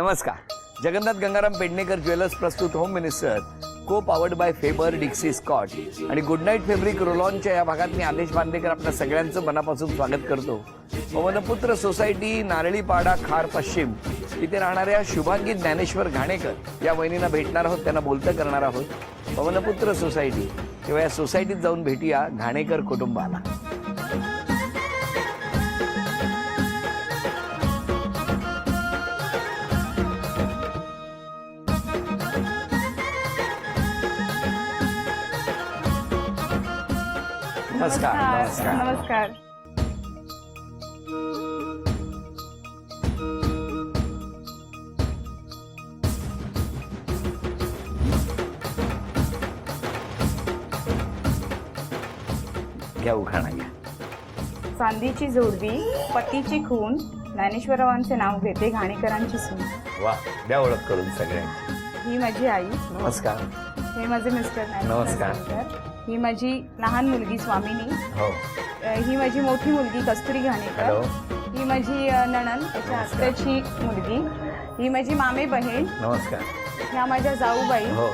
नमस्कार. जगन्नाथ गंगाराम पेडणेकर ज्वेलर्स प्रस्तुत home minister को पावर्ड बाय फेबर डिक्सी स्कॉट आणि गुड नाईट फॅब्रिक रोलॉनच्या या भागात मी आदेश बांदेकर आपल्या सगळ्यांचं मनापासून स्वागत करतो. पवनपुत्र सोसायटी नारळीपाडा खार पश्चिम इथे राहणाऱ्या शुभांगी ज्ञानेश्वर घाणेकर या वहिनींना भेटणार आहोत, त्यांना बोलतं करणार आहोत. पवनपुत्र सोसायटी, तेव्हा या सोसायटीत जाऊन भेटूया घाणेकर कुटुंबाला. नमस्कार. नमस्कार. नमस्कार. घ्या उखाणा घ्या. चांदीची जोडवी, पतीची खून, ज्ञानेश्वररावांचे नाव घेते घाणेकरांची सून. वा, द्या ओळख करून सगळ्यांची. ही माझी आई. नमस्कार. हे माझे मिस्टर नमस्कार. ही माझी लहान मुलगी स्वामिनी. हो. ही माझी मोठी मुलगी कस्तुरी घाणेकर. हॅलो. ही माझी नणंद, त्याच्या आत्याची मुलगी. ही माझी मामे बहीण. नमस्कार. ह्या माझ्या जाऊबाई. हो.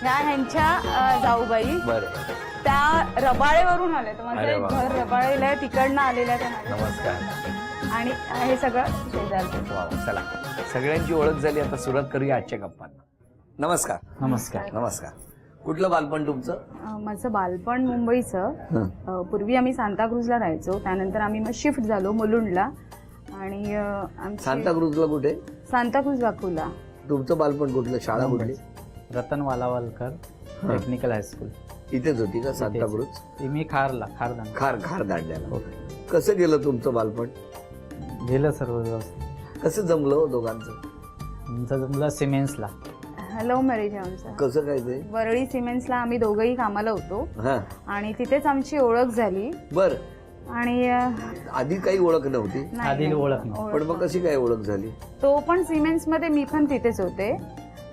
ह्या ह्यांच्या जाऊबाई. बरं. त्या रबाळेवरून आल्या. तर अरे माझं वा. घर रबाळेला आहे, तिकडनं आलेल्या त्या माझ्या. नमस्कार. आणि हे सगळं शेजारचं. वा, चला सगळ्यांची ओळख झाली, आता सुरुवात करूया आजच्या गप्पांना. नमस्कार. नमस्कार. नमस्कार. कुठलं बालपण तुमचं? माझं बालपण मुंबईचं. पूर्वी आम्ही सांताक्रूजला राहायचो, त्यानंतर आम्ही मग शिफ्ट झालो मुलुंडला. आणि सांताक्रूजला कुठे? सांताक्रूज वाकुला. तुमचं बालपण कुठलं? शाळा कुठली? Ratan Walawalkar technical high school. इथेच होती का सांताक्रूज? मी खारला खारदान खार दांड्याला. कसं गेलं तुमचं बालपण? गेलं सर्व व्यवस्थित. कसं जमलं हो दोघांचं? तुमचं जमलं सिमेन्सला. लव्ह मॅरेज आहे आमचं. कसं काय ते? वरळी सिमेंट्सला आम्ही दोघंही कामाला होतो हा. आणि तिथेच आमची ओळख झाली. बर. आणि आधी काही ओळख नव्हती? आधी ओळख नव्हती. पण मग कशी काय ओळख झाली? तो पण सिमेंट्स मध्ये, मी पण तिथेच होते.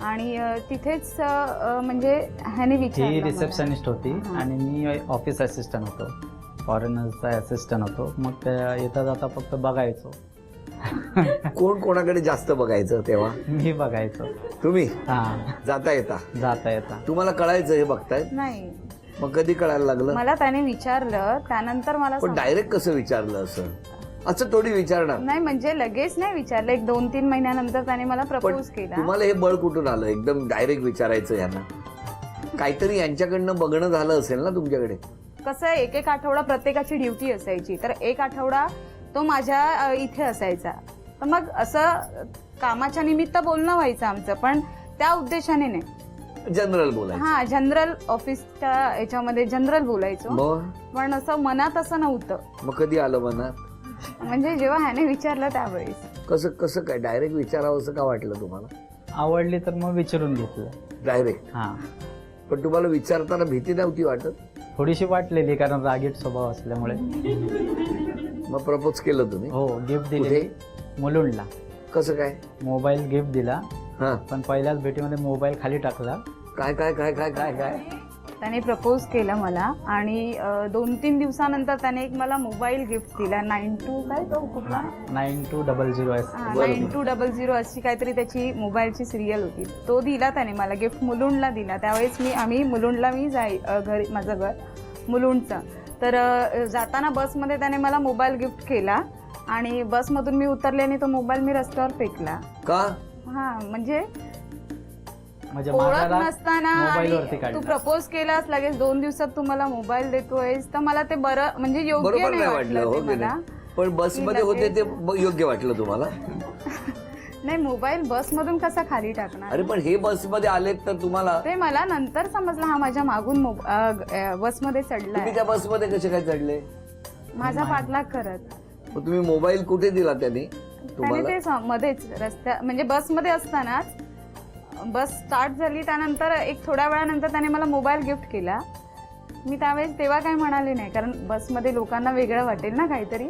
आणि तिथेच म्हणजे ह्याने ही विचारलं रिसेप्शनिस्ट होती आणि मी ऑफिस असिस्टंट होतो, फॉरेनरचा असिस्टंट होतो. मग त्या येता जाता फक्त बघायचो. कोण कोणाकडे जास्त बघायचं तेव्हा? मी बघायचो. तुम्ही? हा. जाता येता जाता येता. तुम्हाला कळायचं हे बघताय? नाही. मग कधी कळायला लागलं? मला त्याने विचारलं, त्यानंतर मला पण डायरेक्ट कसं विचारलं? असं थोडी विचारणार. नाही, म्हणजे लगेच नाही विचारलं. 1-2-3 महिन्यानंतर त्याने मला प्रपोज केला. तुम्हाला हे बळ कुठून आलं एकदम डायरेक्ट विचारायचं यांना? काहीतरी यांच्याकडनं बघणं झालं असेल ना तुमच्याकडे? कसं आहे, एक आठवडा प्रत्येकाची ड्युटी असायची, तर एक आठवडा तो माझ्या इथे असायचा. तर मग असं कामाच्या निमित्त बोलणं व्हायचं आमचं, पण त्या उद्देशाने नाही. जनरल बोलायचं? हा, जनरल ऑफिसच्या याच्यामध्ये जनरल बोलायचो. मग? पण असं मनात असं नव्हतं. मग कधी आलं मनात? म्हणजे जेव्हा ह्याने विचारलं त्यावेळेस. कसं कसं काय डायरेक्ट विचारावं असं का वाटलं तुम्हाला? आवडली तर मग विचारून घेतलं डायरेक्ट. हा. पण तुम्हाला विचारताना भीती नव्हती वाटत? थोडीशी वाटलेली, कारण रागीट स्वभाव असल्यामुळे. मग प्रपोज केलं तुम्ही? हो. गिफ्ट दिले मुलुंडला. कसं काय? मोबाईल गिफ्ट दिला. हा. पण पहिल्याच भेटीमध्ये मोबाईल खाली टाकला. काय काय काय काय काय काय? त्याने प्रपोज केलं मला आणि 2-3 दिवसानंतर त्याने एक मला मोबाईल गिफ्ट दिला. 92 काय तो कुठला? 9200 9200 अशी काहीतरी त्याची मोबाईलची सिरियल होती. तो दिला त्याने मला गिफ्ट, मुलुंडला दिला. त्यावेळेस आम्ही मुलुंडला, मी घरी, माझं घर मुलुंडचं. तर जाताना बसमध्ये त्याने मला मोबाईल गिफ्ट केला आणि बसमधून मी उतरले आणि तो मोबाईल मी रस्त्यावर फेकला. का? हा, म्हणजे माझा ओळख नसताना मोबाईलवरती तू काढला. प्रपोज केलास, लगेच 2 दिवसात तू मला मोबाईल देतोयस, तर मला ते बरं, म्हणजे योग्य बरोबर नाही नाही वाटलं. वाटलं हो ते की मला. नाही? पण बसमध्ये होते ते योग्य वाटलं तुम्हाला? नाही, मोबाईल बसमधून कसा खाली टाकणार? अरे पण हे बसमध्ये आलेत तर तुम्हाला? ते मला नंतर समजलं, हा माझ्या मागून बसमध्ये चढलाय. तुम्ही त्या बसमध्ये कसे काय चढले? माझा पाठलाग करत. मग तुम्ही मोबाईल कुठे दिला त्यांनी तुम्हाला? त्याने ते मध्येच रस्त्या, म्हणजे बसमध्ये असतानाच, बस स्टार्ट झाली त्यानंतर एक थोड्या वेळानंतर त्याने मला मोबाईल गिफ्ट केला. मी त्यावेळेस तेव्हा काही म्हणाले नाही, कारण बसमध्ये लोकांना वेगळं वाटेल ना काहीतरी,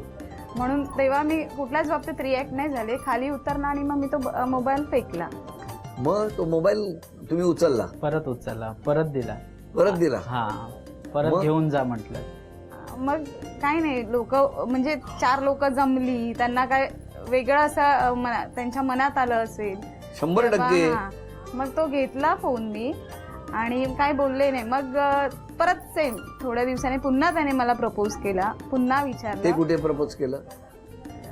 म्हणून तेव्हा मी कुठल्याच बाबतीत रिॲक्ट नाही झाले. खाली उतरला आणि मग मी तो मोबाईल फेकला. मग तो मोबाईल तुम्ही उचलला? परत उचलला, परत दिला. परत दिला? हा. परत घेऊन जा म्हटलं. मग काही नाही, लोक म्हणजे 4 लोक जमली, त्यांना काय वेगळं असं त्यांच्या मनात आलं असेल 100%. हा. मग तो घेतला फोन मी आणि काय बोलले नाही. मग परत सेम थोड्या दिवसांनी पुन्हा त्याने मला प्रपोज केला, पुन्हा ते विचारलं. कुठे प्रपोज केलं?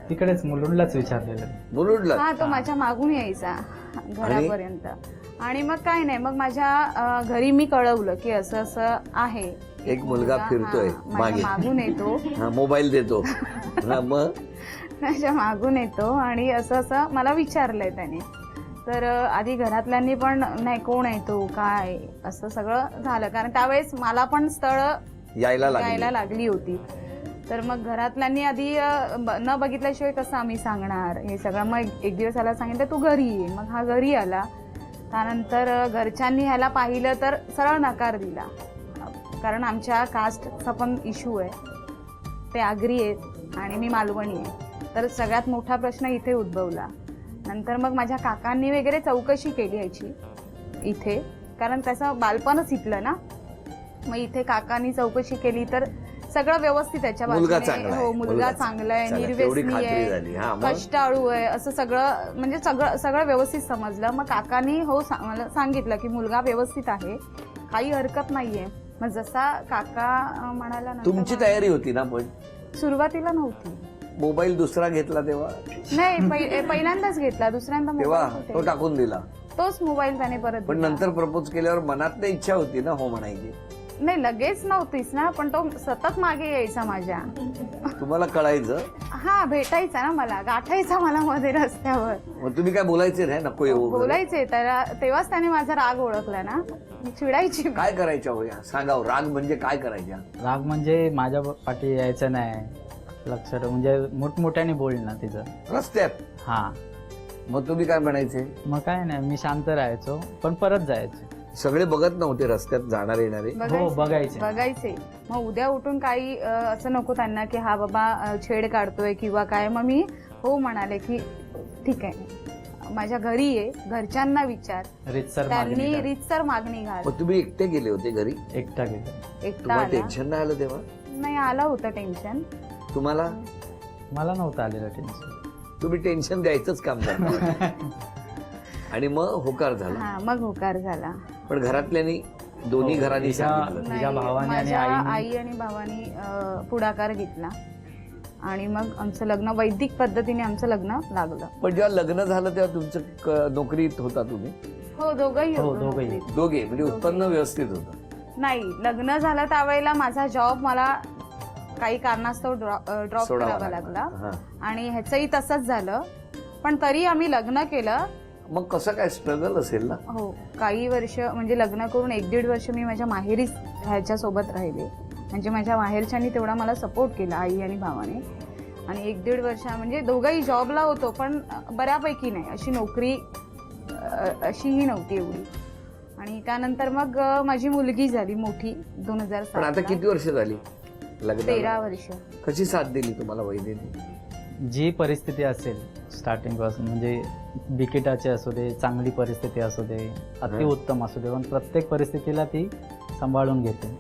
तिकडेच मुलुंडलाच विचारलेलं. मुलुंडला? हा, तो माझ्या मागून यायचा घरापर्यंत. आणि मग काय नाही, मग माझ्या घरी मी कळवलं की असं असं आहे, एक मुलगा फिरतोय माझ्या मागे, मागून येतो. हा, मोबाईल देतो. हा, मग माझ्या मागून येतो आणि असं असं मला विचारलंय त्याने. तर आधी घरातल्यांनी पण नाही, कोण आहे तो, काय, असं सगळं झालं. कारण त्यावेळेस मला पण स्थळ यायला यायला लागली. लागली होती. तर मग घरातल्यांनी आधी न बघितल्याशिवाय कसं आम्ही सांगणार हे सगळं. मग एक दिवस ह्याला सांगितलं तू घरी ये. मग हा घरी आला. त्यानंतर घरच्यांनी ह्याला पाहिलं तर सरळ नकार दिला. कारण आमच्या कास्टचा पण इश्यू आहे. ते आगरी आहेत आणि मी मालवणी आहे. तर सगळ्यात मोठा प्रश्न इथे उद्भवला. नंतर मग माझ्या काकांनी वगैरे चौकशी केली ह्याची इथे, कारण त्याचं बालपणच इथलं ना. मग इथे काकांनी चौकशी केली तर सगळं व्यवस्थित त्याच्या मुलगा बाजूने. चांगला आहे, हो, मुलगा मुलगा चांगला आहे, चला, तेवढी निर्व्यसनी खात्री झाली. हा, आहे, मग? कष्टाळू आहे, असं सगळं म्हणजे सगळं व्यवस्थित समजलं. मग काकांनी हो मला सांगितलं की मुलगा व्यवस्थित आहे, काही हरकत नाहीये. मग जसा काका म्हणाला नंतर तुमची तयारी होती ना? पण सुरुवातीला नव्हती. मोबाईल दुसरा घेतला तेव्हा? नाही, पहिल्यांदाच घेतला. दुसऱ्यांदा तेव्हा मोबाईल तो होते. टाकून दिला. तोच मोबाईल त्याने परत पण दिला. नंतर प्रपोज केल्यावर मनात नाही इच्छा होती ना हो म्हणायची? नाही, लगेच नव्हतीच ना, पण तो सतत मागे यायचा माझ्या. तुम्हाला कळायचं? हा, भेटायचा ना मला, गाठायचा मला मध्ये रस्त्यावर. मग तुम्ही काय बोलायचे नाही, नको येऊ वगैरे? बोलायचे त्याला. तेव्हाच त्याने माझा राग ओळखला ना. मी चिडायची. काय करायच्या हो या? सांगाव, राग म्हणजे काय करायच्या? राग म्हणजे माझ्या पाठी यायचं नाही, लक्षात म्हणजे मोठमोठ्याने बोलणं तिचं रस्त्यात? हा. मग तुम्ही काय म्हणायचे? मग काय नाही, मी शांत राहायचो पण परत जायचो. सगळे बघत नव्हते रस्त्यात जाणारे येणारे? हो, बघायचे. बघायचे. मग उद्या उठून काही असं नको त्यांना की हा बाबा छेड काढतोय किंवा काय. मग मी हो म्हणाले की ठीक आहे, माझ्या घरी ये, घरच्यांना विचार. रितसर त्यांनी मागणी रीतसर मागणी घाल. मग तुम्ही एकटे गेले होते घरी? एकटा गेलो. एकटा तुम्हाला आला. टेन्शन नाही आलं तेव्हा? नाही, आलं होतं टेन्शन. तुम्हाला? मला नव्हतं आलेलं टेन्शन. तुम्ही टेन्शन द्यायचंच काम करता. आणि मग होकार झाला. हा, मग होकार झाला. पण घरातल्यानी दोन्ही हो, घरांनी तिच्या- सांगितलं? तिच्या नाही, भावाने आणि माझ्या आईने- आई आणि भावानी पुढाकार घेतला आणि मग आमचं लग्न वैदिक पद्धतीने आमचं लग्न लागलं. पण जेव्हा लग्न झालं तेव्हा तुमचं नोकरीत होता तुम्ही? हो, दोघंही हो, होतो दोघंही. नोकरीत. दोघे म्हणजे उत्पन्न व्यवस्थित होतं? नाही, लग्न झालं त्यावेळेला माझा जॉब मला काही कारणास्तव ड्रॉप सोडावा करावा लागला. लागला. हा. आणि ह्याचंही तसंच झालं. पण तरी आम्ही लग्न केलं. मग कसं काय स्ट्रगल असेल ना? हो, काही वर्ष म्हणजे लग्न करून 1-1.5 वर्ष मी माझ्या माहेरीच ह्याच्यासोबत राहिले. म्हणजे माझ्या माहेरच्यांनी तेवढा मला सपोर्ट केला, आई आणि भावाने. आणि 1-1.5 वर्ष म्हणजे दोघंही जॉबला होतो, पण बऱ्यापैकी नाही, अशी नोकरी अशीही नव्हती एवढी. आणि त्यानंतर मग माझी मुलगी झाली मोठी 2007. पण आता किती वर्ष झाली लग्नाला? 13 वर्ष. कशी साथ दिली तुम्हाला वहिनीने? जी परिस्थिती असेल स्टार्टिंग पासून, म्हणजे बिकिटाची असू दे, चांगली परिस्थिती असू दे, अतिउत्तम असू दे, पण प्रत्येक परिस्थितीला ती सांभाळून घेते,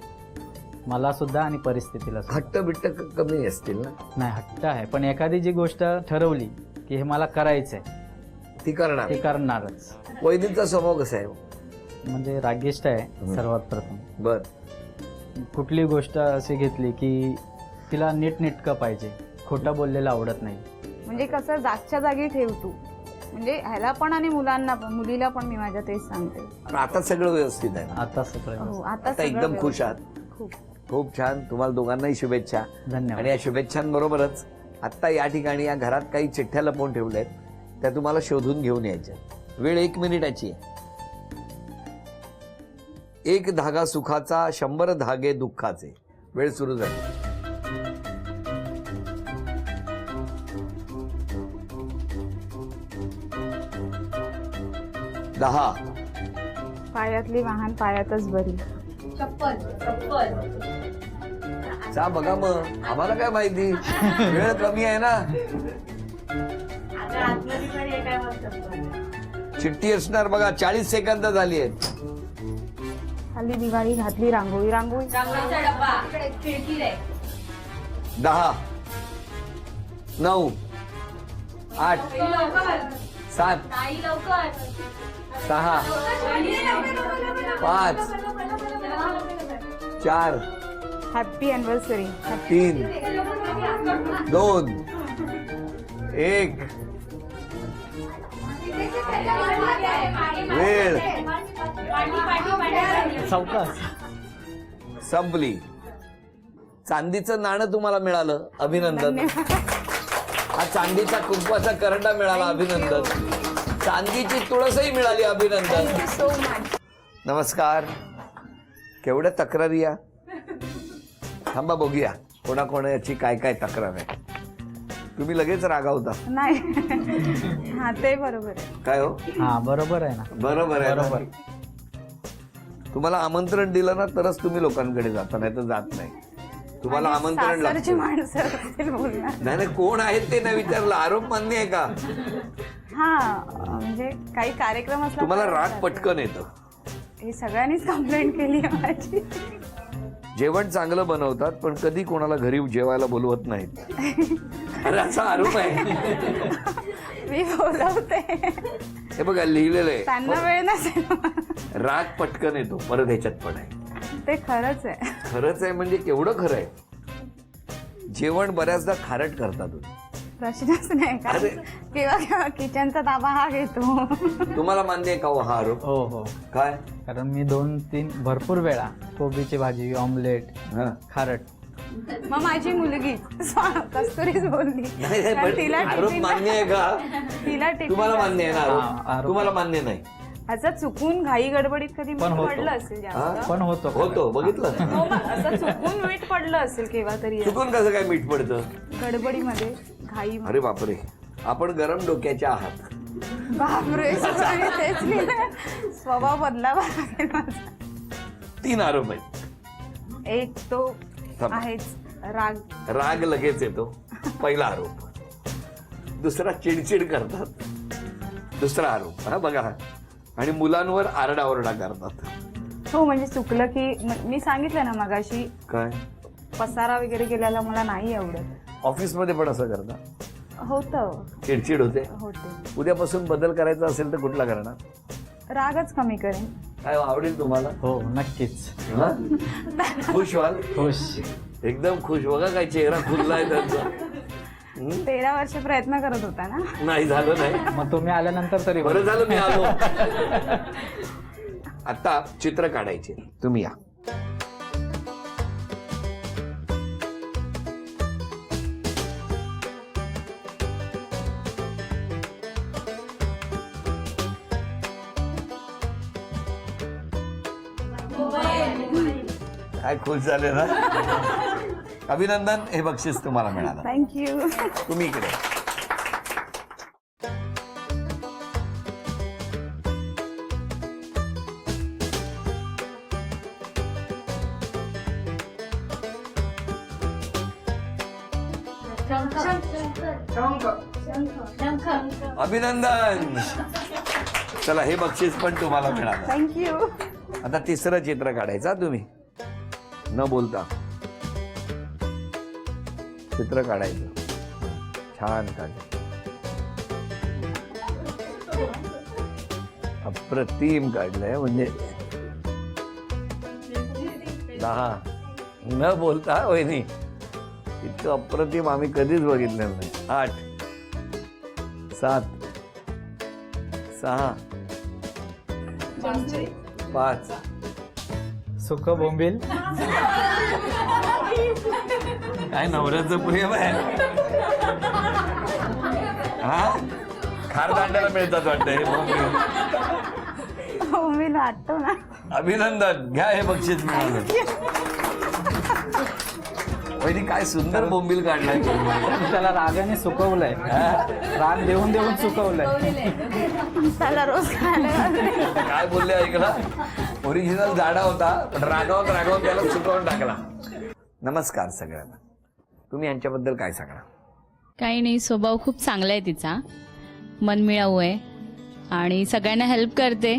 मला सुद्धा आणि परिस्थितीला सुद्धा. हट्ट बिट्ट कमी असतील ना? नाही, हट्ट आहे, पण एखादी जी गोष्ट ठरवली की हे मला करायचंय ती करणार. ते करणारच. वहिनीचा स्वभाव कसा आहे? म्हणजे रागिष्ट आहे सर्वात प्रथम. बर. कुठली गोष्ट अशी घेतली की तिला नीटनेटकं पाहिजे, खोटं बोललेलं आवडत नाही. म्हणजे कसं जागच्या जागी ठेवतो, म्हणजे ह्याला पण आणि मुलांना पण, मुलीला पण मी माझ्या तेच सांगते. पण आता सगळं व्यवस्थित आहे ना? आता सगळं हो, व्यवस्थित. आता आता सगळं एकदम खुश आहात? खूप. खूप छान. तुम्हाला दोघांनाही शुभेच्छा. धन्यवाद. आणि या शुभेच्छांबरोबरच आता या ठिकाणी या घरात काही चिठ्ठ्या लपवून ठेवल्या आहेत, त्या तुम्हाला शोधून घेऊन यायच्या. वेळ 1 मिनिटाची आहे. 1 धागा सुखाचा, 100 धागे दुःखाचे. वेळ सुरू झाली. दहा. पायातली वाहन पायातच बरी. जा बघा मग, आम्हाला काय माहिती, वेळ कमी आहे ना. चिठ्ठी असणार बघा. 40 सेकंद झाली आहेत. खाली दिवाळी घातली रांगोळी. रांगोळी 10, 9, 8, 7 6 5 4 हॅपी अॅनिव्हर्सरी. 3 2 1 वेळ चौकास. संपली. चांदीचं नाणं तुम्हाला मिळालं, अभिनंदन. हा चांदीचा कुंकवाचा करंडा मिळाला, अभिनंदन. चांदीची तुळसही मिळाली, अभिनंदन. Thank you so much. नमस्कार. केवढ्या तक्रारी या. थांबा बघूया कोणाकोणाची काय काय तक्रार आहे. तुम्ही लगेच रागावता. नाही हा ते बरोबर आहे. काय हो? हा बरोबर आहे ना. बरोबर आहे बरोबर. ना? तुम्हाला आमंत्रण दिलं ना तरच तुम्ही लोकांकडे जाता, नाही तर जात नाही. तुम्हाला आणि आमंत्रण सासरची लागतं. माणसं असतील बोलणार. नाही नाही, कोण आहेत ते नाही विचारलं. आरोप मान्य आहे का? हा म्हणजे काही कार्यक्रम असला तुम्हाला तर राग जाते. पटकन येतं. हे सगळ्यांनीच कंप्लेंट केली आहे माझी. जेवण चांगलं बनवतात पण कधी कोणाला घरी जेवायला बोलवत नाहीत. अरे असा आरोप आहे. मी बोलवते, हे बघा लिहिलेलं आहे. त्यांना वेळ नसेल. राग पटकन येतो, परत ह्याच्यात पण आहे. ते खरंच आहे. खरंच आहे म्हणजे केवढं खरं आहे. जेवण बऱ्याचदा खारट करतात. प्रश्नच नाही का. अरे. किंवा किंवा किचनचा ताबा हा घेतो. तुम्हाला मान्य आहे का हो हा आरोप? हो हो. काय? कारण मी 2-3 भरपूर वेळा कोबीची भाजी, ऑमलेट, हा. खारट. मग माझी मुलगी कस्तुरीच बोलली. नाही नाही, कारण पण तिला आरोप टिफिन- मान्य आहे का? तिला टिफिन तुम्हाला मान्य आहे ना हा, आरोप? आरोप. तुम्हाला मान्य नाही. असं चुकून घाई गडबडीत कधी पण मीठ होतो. पडलं असेल हा? जास्त. पण होतो. होतो, बघितलं. हो, मग असं चुकून मीठ पडलं असेल केव्हा तरी चुकून कसं काय मीठ पडतं? गडबडीमध्ये घाई. अरे बापरे, आपण गरम डोक्याच्या आहात. बापरे सगळ्यांनी तेच लिहिलंय. स्वभाव बदलावा लागेल माझा. 3 आरोप आहेत. एक तो थांबा. आहेच राग. राग लगेच येतो, पहिला आरोप. दुसरा चिडचिड करतात, दुसरा आरोप. हा बघा. आणि मुलांवर आरडाओरडा करतात. हो म्हणजे चुकलं की मी सांगितलं ना मगाशी, काय? पसारा वगैरे केल्याला मला नाही आवडत. ऑफिसमध्ये पण असं करता? होतं. चिडचिड होते. होते. उद्यापासून बदल करायचा असेल तर कुठला करणार? रागच कमी करेन. काय आवडेल तुम्हाला? हो नक्कीच. हा? खुश व्हाल? खुश. एकदम खुश. बघा काय चेहरा खुललाय त्यांचा. 13 वर्ष प्रयत्न करत होता ना. नाही झालं नाही. मग तुम्ही आल्यानंतर तरी बरं झालं मी आलो. आता चित्र काढायचे. तुम्ही या. काय खुश झाले ना. अभिनंदन. हे बक्षीस तुम्हाला मिळालं. थँक्यू. तुम्ही इकडे. अभिनंदन. चला हे बक्षीस पण तुम्हाला मिळालं. थँक्यू. आता तिसरं चित्र काढायचं हा तुम्ही, न बोलता चित्र काढायचं. छान काढ. अप्रतिम काढलंय. म्हणजे 10 न बोलता वहिनी, इतकं अप्रतिम आम्ही कधीच बघितलेलं नाही. 8 7 6 5 सुख बोंबील. काय नवऱ्याचं प्रेम आहे. हा खार दांड्याला मिळतात वाटतं हे बोंबील. हो मी लाटतो ना. अभिनंदन. घ्या हे बक्षीस मिळालं. पहिली काय सुंदर बोंबील काढलाय. त्याला रागाने सुकवलंय. राग देऊन देऊन सुकवलंय. त्याला रोज खायला. काय बोलले ऐकला. ओरिजिनल जाडा होता पण रागावत रागावत त्याला सुकवून टाकला. नमस्कार सगळ्यांना. तुम्ही यांच्याबद्दल काय सांगणार? काही नाही, स्वभाव खूप चांगला आहे तिचा, मनमिळाऊ आहे आणि सगळ्यांना हेल्प करते.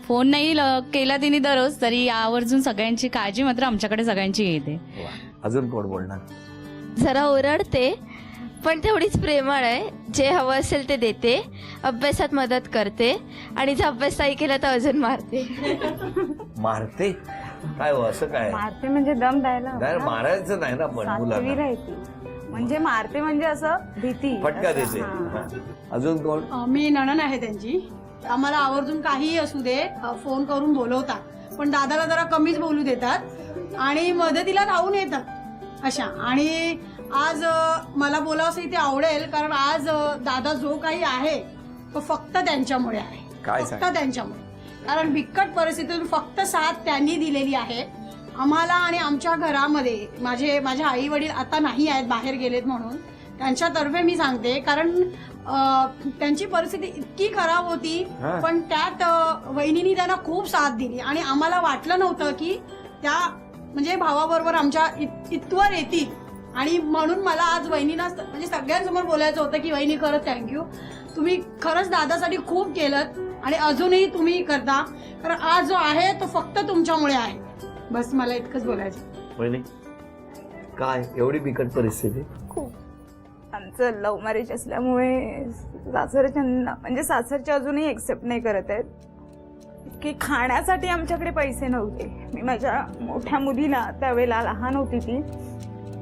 फोन नाही केला तिने दररोज तरी आवर्जून सगळ्यांची काळजी मात्र आमच्याकडे सगळ्यांची घेते. अजून कोण बोलणार? जरा ओरडते पण तेवढीच प्रेमळ आहे. जे हवं असेल ते देते, अभ्यासात मदत करते आणि जर अभ्यास नाही केला तर अजून मारते. मारते काय हो, असं काय मारते म्हणजे दम द्यायला हवा नाही ना. मारायचं नाही ना पण सातवीला मुलांना आहे ती. म्हणजे मारते म्हणजे असं भीती फटका असं, देते. हा. हा. अजून कोण? मी नणन आहे त्यांची. आम्हाला आवर्जून काहीही असू दे फोन करून बोलवतात, पण दादाला जरा कमीच बोलू देतात आणि मदतीला धावून येतात अशा. आणि आज मला बोलावंसं इथे आवडेल, कारण आज दादा जो काही आहे तो फक्त त्यांच्यामुळे आहे. काय फक्त सांग? त्यांच्यामुळे. कारण बिकट परिस्थितीतून फक्त साथ त्यांनी दिलेली आहे आम्हाला. आणि आमच्या घरामध्ये माझे आई वडील आता नाही आहेत, बाहेर गेलेत, म्हणून त्यांच्यातर्फे मी सांगते. कारण त्यांची परिस्थिती इतकी खराब होती, हा. पण त्यात वहिनीनी त्यांना खूप साथ दिली आणि आम्हाला वाटलं नव्हतं की त्या म्हणजे भावाबरोबर आमच्या इथवर येतील. आणि म्हणून मला आज वहिनीना म्हणजे सगळ्यांसमोर बोलायचं होतं की वहिनी खरंच थँक्यू, तुम्ही खरंच दादासाठी खूप केलं आणि अजूनही तुम्ही करता. कारण आज जो आहे तो फक्त तुमच्यामुळे आहे. बस मला इतकंच बोलायचं. वहिनी काय एवढी बिकट परिस्थिती? खूप. आमचं लव्ह मॅरेज असल्यामुळे सासरच्यांना म्हणजे सासरचे अजूनही एक्सेप्ट नाही करत आहेत की खाण्यासाठी आमच्याकडे पैसे नव्हते. मी माझ्या मोठ्या मुलीला त्यावेळेला लहान होती ती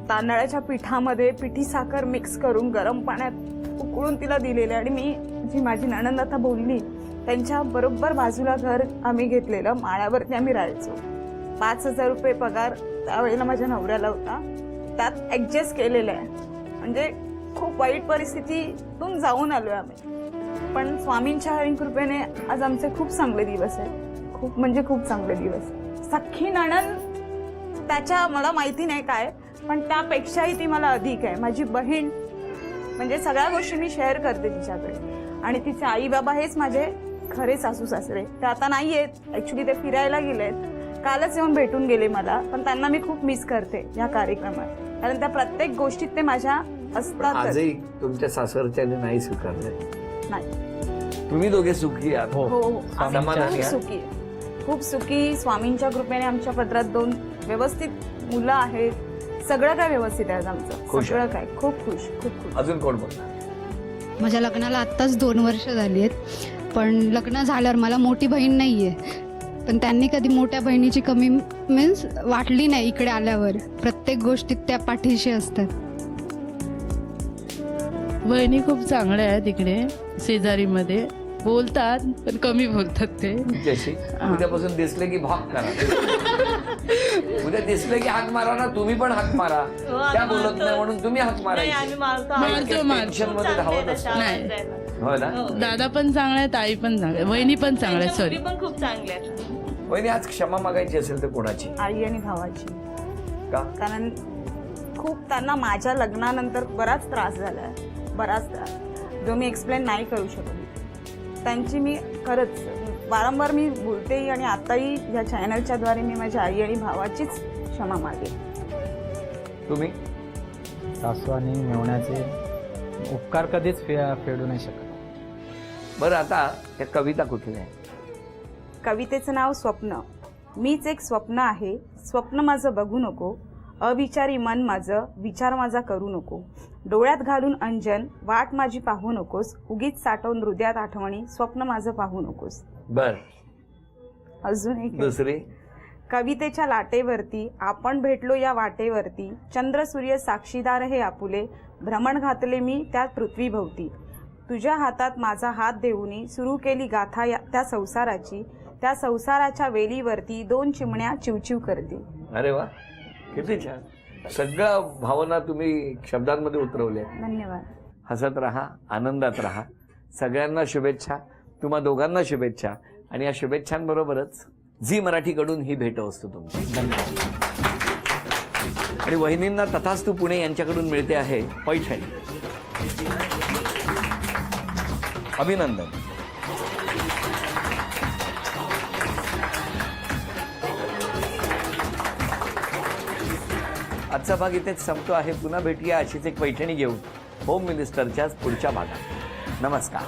तांदळाच्या पिठामध्ये पिठी साखर मिक्स करून गरम पाण्यात उकळून तिला दिलेले. आणि मी जी माझी नणंद आता बोलली त्यांच्या बरोबर बाजूला घर आम्ही घेतलेलं, माळ्यावरती आम्ही राहायचो. 5,000 रुपये पगार त्यावेळेला माझ्या नवऱ्याला होता, त्यात ॲडजस्ट केलेलं आहे. म्हणजे खूप वाईट परिस्थितीतून जाऊन आलो आम्ही, पण स्वामींच्या हरी कृपेने आज आमचे खूप चांगले दिवस आहेत. खूप म्हणजे खूप चांगले दिवस. सख्खी नणंद त्याच्या मला माहिती नाही काय, पण त्यापेक्षाही ती मला अधिक आहे. माझी बहीण म्हणजे सगळ्या गोष्टी मी शेअर करते तिच्याकडे. आणि तिचे आई बाबा हेच माझे खरे सासू सासरे. ते आता नाही आहेत, ॲक्च्युली ते फिरायला गेलेत, कालच येऊन भेटून गेले मला. पण त्यांना मी खूप मिस करते या कार्यक्रमात, कारण त्या प्रत्येक गोष्टीत ते माझ्या असतात. आजही तुमच्या सासरच्याने नाही स्वीकारले? नाही. तुम्ही दोघे सुखी आहात? हो. हो हो आम्ही समाधानी खूप आहे? सुखी आहे. खूप सुखी. स्वामींच्या कृपेने आमच्या पदरात 2 व्यवस्थित मुलं आहेत. सगळं काय व्यवस्थित आहे आमचं. खुश सगळं आहे? काय खूप खुश, खूप खुश. अजून कोण बोलणार? माझ्या लग्नाला आत्ताच 2 वर्ष झाली आहेत, पण लग्न झाल्यावर मला मोठी बहीण नाही आहे, पण त्यांनी कधी मोठ्या बहिणीची कमी मीन्स वाटली नाही. इकडे आल्यावर प्रत्येक गोष्टीत त्या पाठीशी असतात. वहिनी खूप चांगल्या आहेत. तिकडे शेजारीमध्ये बोलतात, पण कमी बोलतात ते. तुमच्याशी उद्यापासून दिसले की भाग करा. उद्या दिसले की हाक मारा ना, तुम्ही पण हाक मारा. त्या बोलत नाही म्हणून तुम्ही हाक मारायची. मारतो टेन्शन मध्ये धावत असतो. नाही, हो ना? दादा पण चांगले आहेत, आई पण चांगले, वहिनी पण चांगले आहेत. सॉरी, पण खूप चांगले आहेत. वहिनी आज क्षमा मागायची असेल तर कोणाची? आई आणि भावाची. का? कारण खूप त्यांना माझ्या लग्नानंतर बराच त्रास झाला आहे, बराच त्रास जो मी एक्सप्लेन नाही करू शकत. त्यांची मी खरंच वारंवार मी बोलतेही आणि आताही या चॅनलच्या द्वारे मी माझ्या आई आणि भावाचीच क्षमा मागेन. तुम्ही? सासू आणि मेवण्याचे उपकार कधीच फेडू नाही शकत. बरं, आता त्या कविता कुठल्या आहे? कवितेचं नाव स्वप्न. मीच एक स्वप्न आहे, स्वप्न माझं बघू नको, अविचारी मन माझं, विचार माझा करू नको, डोळ्यात घालून अंजन, वाट माझी पाहू नकोस, उगीच साठवून हृदयात आठवणी, स्वप्न माझं पाहू नकोस. बर, अजून एक आहे. दुसरी? कवितेच्या लाटेवरती आपण भेटलो या वाटेवरती, चंद्र सूर्य साक्षीदार हे आपुले, भ्रमण घातले मी त्या पृथ्वीभोवती, तुझ्या हातात माझा हात देऊनी सुरू केली गाथा त्या संसाराची, त्या संसाराच्या वेलीवरती 2 चिमण्या चिवचिव करते. अरे वा, किती छान. सगळ्या भावना तुम्ही शब्दांमध्ये उतरवल्या. धन्यवाद. हसत राहा, आनंदात राहा. सगळ्यांना शुभेच्छा, तुम्हा दोघांना शुभेच्छा. आणि या शुभेच्छांबरोबरच झी मराठीकडून ही भेट असतो तुमची. धन्यवाद. आणि वहिनींना तथास्तु पुणे यांच्याकडून मिळते आहे पैठणी. अभिनंदन. आजचा भाग इथेच संपतो आहे. पुन्हा भेटूया अशीच एक पैठणी घेऊन होम मिनिस्टरच्याच पुढच्या भागात. नमस्कार.